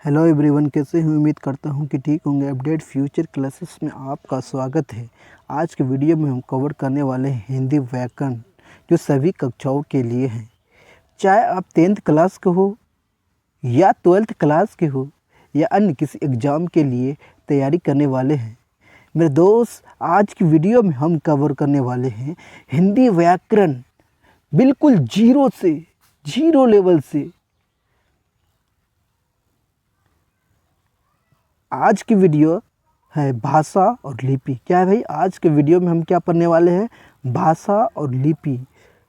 Hello everyone, कैसे हैं? उम्मीद करता हूं कि ठीक होंगे। अपडेट फ्यूचर क्लासेस में आपका स्वागत है। आज के वीडियो में हम कवर करने वाले हैं हिंदी व्याकरण, जो सभी कक्षाओं के लिए हैं। चाहे आप 10th क्लास के हो या 12th क्लास के हो या अन्य किसी एग्ज़ाम के लिए तैयारी करने वाले हैं। मेरे दोस्त, आज की वीडियो में हम कवर करने वाले हैं हिंदी व्याकरण, बिल्कुल जीरो लेवल से। आज की वीडियो है भाषा और लिपि। क्या है भाई? आज के वीडियो में हम क्या पढ़ने वाले हैं? भाषा और लिपि।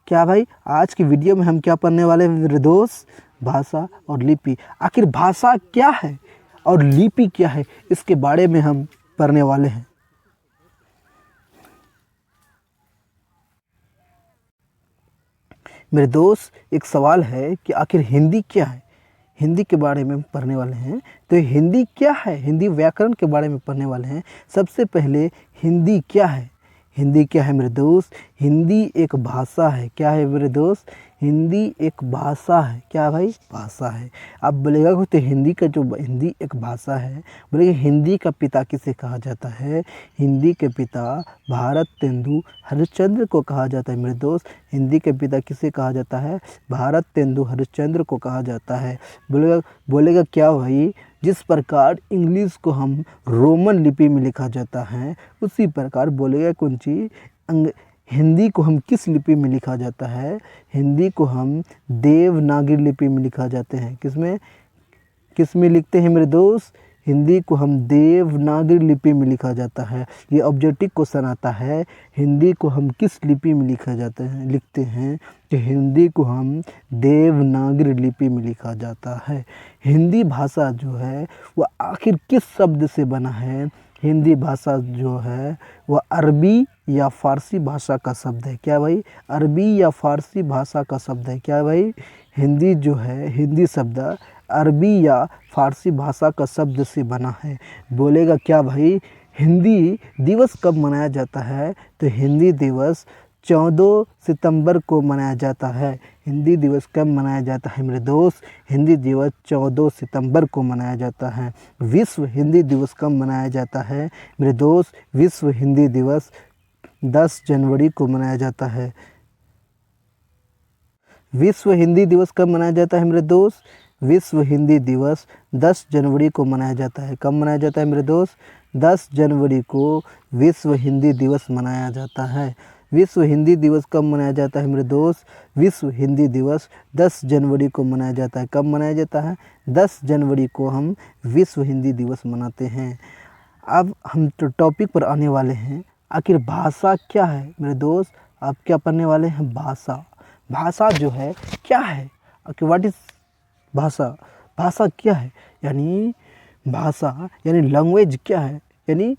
क्या भाई? आज की वीडियो में हम क्या पढ़ने वाले हैं मेरे दोस्त? भाषा और लिपि। आखिर भाषा क्या है और लिपि क्या है, इसके बारे में हम पढ़ने वाले हैं। मेरे दोस्त, एक सवाल है कि आखिर हिंदी क्या है। हिंदी के बारे में पढ़ने वाले हैं। तो हिंदी क्या है? हिंदी व्याकरण के बारे में पढ़ने वाले हैं। सबसे पहले हिंदी क्या है? हिंदी क्या है मेरे दोस्त? हिंदी एक भाषा है। क्या है मेरे दोस्त? हिंदी एक भाषा है। क्या भाई? भाषा है। अब बोलेगा तो हिंदी एक भाषा है। बोलेगा हिंदी का पिता किसे कहा जाता है? हिंदी के पिता भारत तेंदु हरिश्चंद्र को कहा जाता है मेरे दोस्त। हिंदी के पिता किसे कहा जाता है? भारत तेंदु हरिश्चंद्र को कहा जाता है। बोलेगा क्या भाई? जिस प्रकार इंग्लिश को हम रोमन लिपि में लिखा जाता है, उसी प्रकार बोलेगा कौन चीज़? हिंदी को हम किस लिपि में लिखा जाता है? हिंदी को हम देवनागरी लिपि में लिखा जाते हैं। किस में लिखते हैं मेरे दोस्त? हिंदी को हम देवनागरी लिपि में लिखा जाता है। ये ऑब्जेक्टिव क्वेश्चन आता है। हिंदी को हम किस लिपि में लिखते हैं? तो हिंदी को हम देवनागरी लिपि में लिखा जाता है। हिंदी भाषा जो है वह आखिर किस शब्द से बना है? हिंदी भाषा जो है वह अरबी या फ़ारसी भाषा का शब्द है। क्या भाई? अरबी या फ़ारसी भाषा का शब्द है। क्या भाई? हिंदी जो है, हिंदी शब्द अरबी या फ़ारसी भाषा का शब्द से बना है। बोलेगा क्या भाई? हिंदी दिवस कब मनाया जाता है? तो हिंदी दिवस 14 सितंबर को मनाया जाता है। हिंदी दिवस कब मनाया जाता है मेरे दोस्त? हिंदी दिवस 14 सितंबर को मनाया जाता है। विश्व हिंदी दिवस कब मनाया जाता है मेरे दोस्त? विश्व हिंदी दिवस 10 जनवरी को मनाया जाता है। विश्व हिंदी दिवस कब मनाया जाता है मेरे दोस्त? विश्व हिंदी दिवस 10 जनवरी को मनाया जाता है। कब मनाया जाता है मेरे दोस्त? 10 जनवरी को विश्व हिंदी दिवस मनाया जाता है। विश्व हिंदी दिवस कब मनाया जाता है मेरे दोस्त? विश्व हिंदी दिवस 10 जनवरी को मनाया जाता है। कब मनाया जाता है? 10 जनवरी को हम विश्व हिंदी दिवस मनाते हैं। अब हम टॉपिक पर आने वाले हैं। आखिर भाषा क्या है मेरे दोस्त? आप क्या पढ़ने वाले हैं? भाषा। भाषा जो है क्या है? आखिर व्हाट इज़ भाषा? भाषा क्या है? यानी भाषा यानी लैंग्वेज क्या है? यानी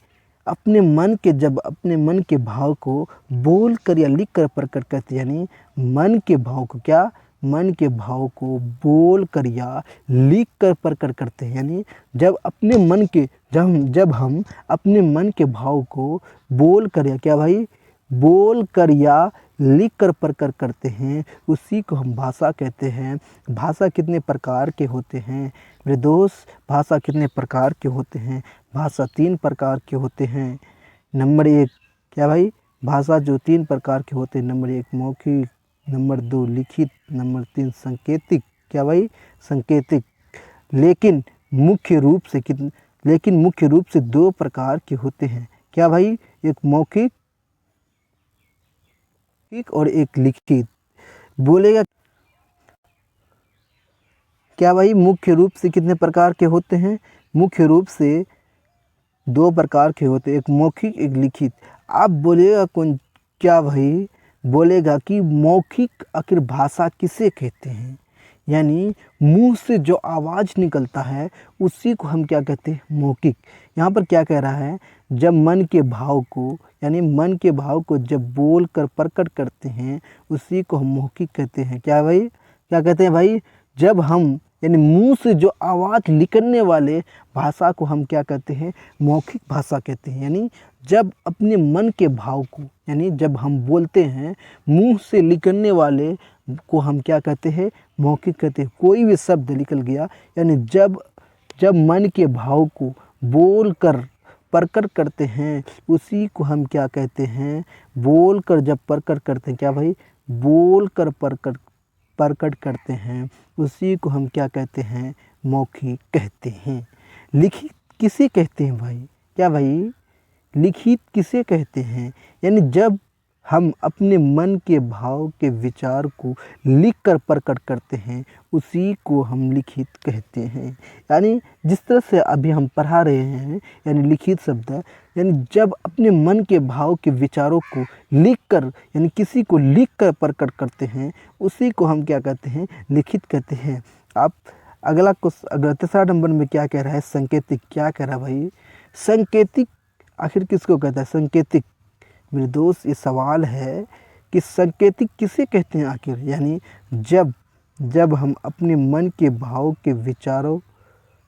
अपने मन के भाव को बोल कर या लिख कर प्रकट करते, यानी मन के भाव को मन के भाव को बोल कर या लिख कर प्रकट करते हैं। यानी जब हम अपने मन के भाव को बोल कर या बोल कर या लिख कर प्रकट करते हैं, उसी को हम भाषा कहते हैं। भाषा कितने प्रकार के होते हैं मेरे दोस्त? भाषा कितने प्रकार के होते हैं? भाषा 3 प्रकार के होते हैं। नंबर 1 क्या भाई? भाषा जो 3 प्रकार के होते हैं। नंबर 1 मौखिक, नंबर 2 लिखित, नंबर 3 सांकेतिक। क्या भाई? सांकेतिक। लेकिन मुख्य रूप से 2 प्रकार के होते हैं। क्या भाई? एक मौखिक और एक लिखित। बोलेगा क्या भाई? मुख्य रूप से कितने प्रकार के होते हैं? मुख्य रूप से 2 प्रकार के होते हैं, एक मौखिक एक लिखित। आप बोलेगा क्या भाई? बोलेगा कि मौखिक आखिर भाषा किसे कहते हैं? यानी मुंह से जो आवाज़ निकलता है उसी को हम क्या कहते हैं? मौखिक। यहाँ पर क्या कह रहा है? जब मन के भाव को जब बोल कर प्रकट करते हैं, उसी को हम मौखिक कहते हैं। क्या भाई? क्या कहते हैं भाई? जब हम यानी मुंह से जो आवाज़ निकलने वाले भाषा को हम क्या कहते हैं? मौखिक भाषा कहते हैं। यानी जब अपने मन के भाव को, यानी जब हम बोलते हैं, मुंह से निकलने वाले को हम क्या कहते हैं? मौखिक कहते हैं। कोई भी शब्द निकल गया, यानी जब जब मन के भाव को बोल कर प्रकट करते हैं उसी को हम क्या कहते हैं, बोल कर जब प्रकट करते हैं, क्या भाई, बोल कर प्रकट प्रकट करते हैं उसी को हम क्या कहते हैं, मौखिक कहते हैं। लिखित किसे कहते हैं भाई, क्या भाई, लिखित किसे कहते हैं, यानी जब हम अपने मन के भाव के विचार को लिख कर प्रकट करते हैं उसी को हम लिखित कहते हैं। यानी जिस तरह से अभी हम पढ़ा रहे हैं, यानी लिखित शब्द, यानी जब अपने मन के भाव के विचारों को लिख कर, यानी किसी को लिख कर प्रकट करते हैं उसी को हम क्या कहते हैं, लिखित कहते हैं। आप अगला तीसरा नंबर में क्या कह रहा है, संकेतिक। क्या कह रहा है भाई, संकेतिक आखिर किसको कहता है, संकेतिक। मेरे दोस्त ये सवाल है कि संकेतिक किसे कहते हैं आखिर, यानी जब हम अपने मन के भाव के विचारों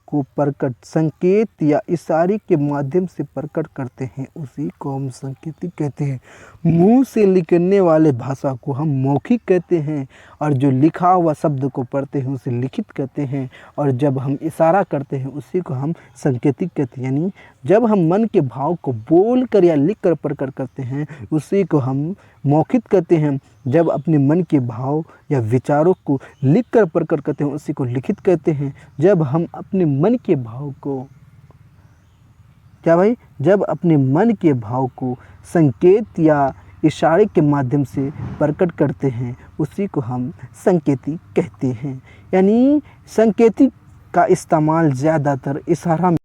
को प्रकट संकेत या इशारे के माध्यम से प्रकट करते हैं उसी को हम संकेतिक कहते हैं। मुंह से लिखने वाले भाषा को हम मौखिक कहते हैं और जो लिखा हुआ शब्द को पढ़ते हैं उसे लिखित कहते हैं, और जब हम इशारा करते हैं उसी को हम संकेतिक कहते हैं। यानी जब हम मन के भाव को बोल कर या लिख कर प्रकट करते हैं उसी को हम मौखिक कहते हैं। जब अपने मन के भाव या विचारों को लिख कर प्रकट करते हैं उसी को लिखित कहते हैं। जब हम अपने मन के भाव को, क्या भाई, जब अपने मन के भाव को संकेत या इशारे के माध्यम से प्रकट करते हैं उसी को हम संकेतिक कहते हैं। यानी संकेतिक का इस्तेमाल ज़्यादातर इशारा में।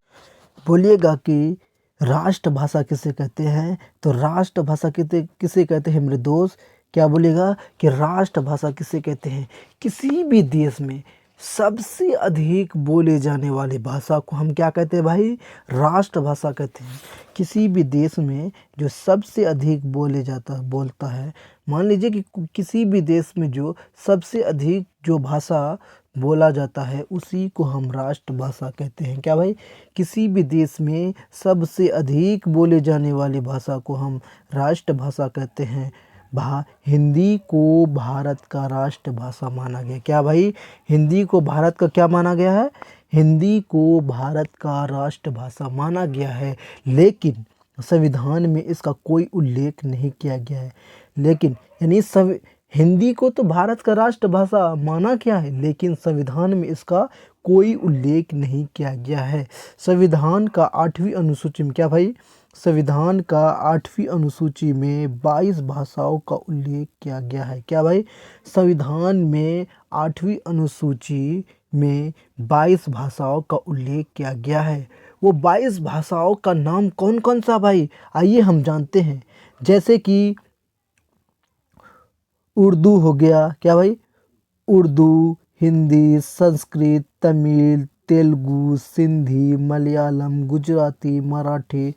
बोलिएगा कि राष्ट्रभाषा किसे कहते हैं, तो राष्ट्रभाषा किसे कहते हैं मेरे दोस्त, क्या बोलेगा कि राष्ट्रभाषा किसे कहते हैं, किसी भी देश में सबसे अधिक बोले जाने वाली भाषा को हम क्या कहते हैं भाई, राष्ट्रभाषा कहते हैं। किसी भी देश में जो सबसे अधिक बोलता है, मान लीजिए कि किसी भी देश में जो सबसे अधिक जो भाषा बोला जाता है उसी को हम राष्ट्रभाषा कहते हैं। क्या भाई, किसी भी देश में सबसे अधिक बोले जाने वाली भाषा को हम राष्ट्रभाषा कहते हैं। हिंदी को भारत का राष्ट्रभाषा माना गया। क्या भाई, हिंदी को भारत का क्या माना गया है, हिंदी को भारत का राष्ट्रभाषा माना गया है, लेकिन संविधान में इसका कोई उल्लेख नहीं किया गया है। लेकिन यानी हिंदी को तो भारत का राष्ट्रभाषा माना गया है, लेकिन संविधान में इसका कोई उल्लेख नहीं किया गया है। संविधान का 8वीं अनुसूची में, क्या भाई, संविधान का 8वीं अनुसूची में 22 भाषाओं का उल्लेख किया गया है। क्या भाई, संविधान में 8वीं अनुसूची में 22 भाषाओं का उल्लेख किया गया है। वो 22 भाषाओं का नाम कौन कौन सा भाई, आइए हम जानते हैं। जैसे कि उर्दू हो गया, क्या भाई, उर्दू, हिंदी, संस्कृत, तमिल, तेलुगु, सिंधी, मलयालम, गुजराती, मराठी,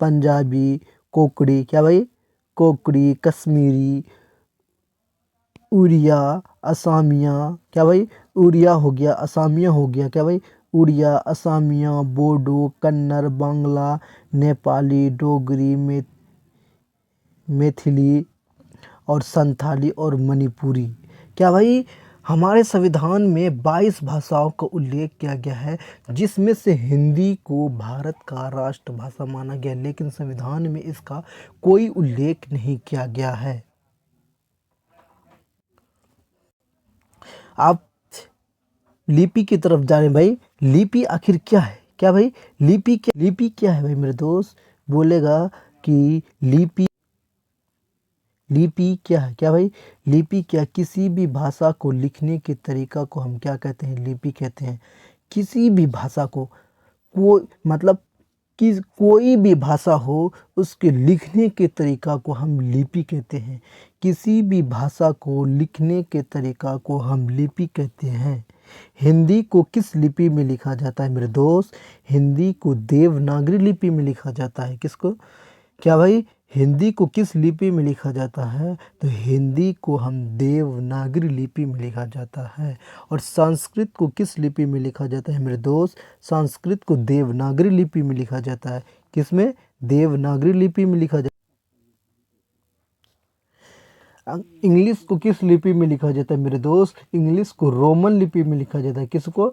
पंजाबी, कोंकणी, क्या भाई, कोंकणी, कश्मीरी, उड़िया, असमिया, क्या भाई, उड़िया हो गया, असमिया हो गया, क्या भाई, उड़िया, असमिया, बोडो, कन्नड़, बांग्ला, नेपाली, डोगरी, मैथिली और संथाली और मणिपुरी। क्या भाई, हमारे संविधान में 22 भाषाओं का उल्लेख किया गया है, जिसमें से हिंदी को भारत का राष्ट्रभाषा माना गया, लेकिन संविधान में इसका कोई उल्लेख नहीं किया गया है। आप लिपि की तरफ जा रहे हैं भाई, लिपि आखिर क्या है, क्या भाई, लिपि क्या है भाई मेरे दोस्त, बोलेगा कि लिपि क्या है, क्या भाई, लिपि क्या, किसी भी भाषा को लिखने के तरीका को हम क्या कहते हैं, लिपि कहते हैं। किसी भी भाषा को मतलब कि कोई भी भाषा हो उसके लिखने के तरीका को हम लिपि कहते हैं। किसी भी भाषा को लिखने के तरीका को हम लिपि कहते हैं। हिंदी को किस लिपि में लिखा जाता है मेरे दोस्त, हिंदी को देवनागरी लिपि में लिखा जाता है। किसको, क्या भाई, हिंदी को किस लिपि में लिखा जाता है, तो हिंदी को हम देवनागरी लिपि में लिखा जाता है। और संस्कृत को किस लिपि में लिखा जाता है मेरे दोस्त, संस्कृत को देवनागरी लिपि में लिखा जाता है। किसमें, देवनागरी लिपि में लिखा जाता है। इंग्लिश को किस लिपि में लिखा जाता है मेरे दोस्त, इंग्लिश को रोमन लिपि में लिखा जाता है। किसको,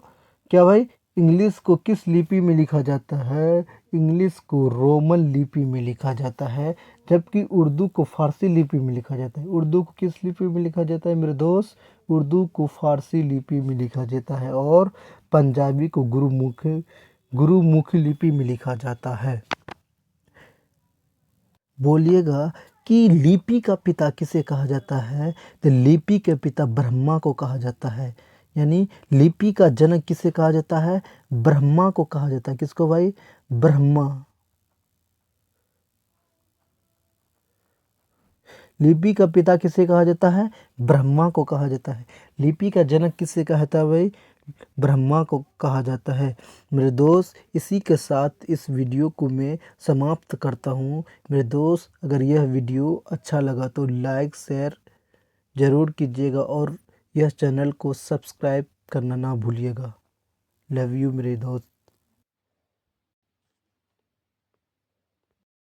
क्या भाई, इंग्लिश को किस लिपि में लिखा जाता है? इंग्लिश को रोमन लिपि में लिखा जाता है, जबकि उर्दू को फारसी लिपि में लिखा जाता है। उर्दू को किस लिपि में लिखा जाता है मेरे दोस्त? उर्दू को फारसी लिपि में लिखा जाता है और पंजाबी को गुरुमुखी लिपि में लिखा जाता है। बोलिएगा कि लिपि का पिता किसे कहा जाता है? तो लिपि के पिता ब्रह्मा को कहा जाता है। यानी लिपि का जनक किसे कहा जाता है? ब्रह्मा को कहा जाता है। किसको भाई? ब्रह्मा। लिपि का पिता किसे कहा जाता है? ब्रह्मा को कहा जाता है। लिपि का जनक किसे कहता है भाई? ब्रह्मा को कहा जाता है। मेरे दोस्त, इसी के साथ इस वीडियो को मैं समाप्त करता हूँ। मेरे दोस्त, अगर यह वीडियो अच्छा लगा तो लाइक शेयर ज़रूर कीजिएगा और यह चैनल को सब्सक्राइब करना ना भूलिएगा। लव यू मेरे दोस्त।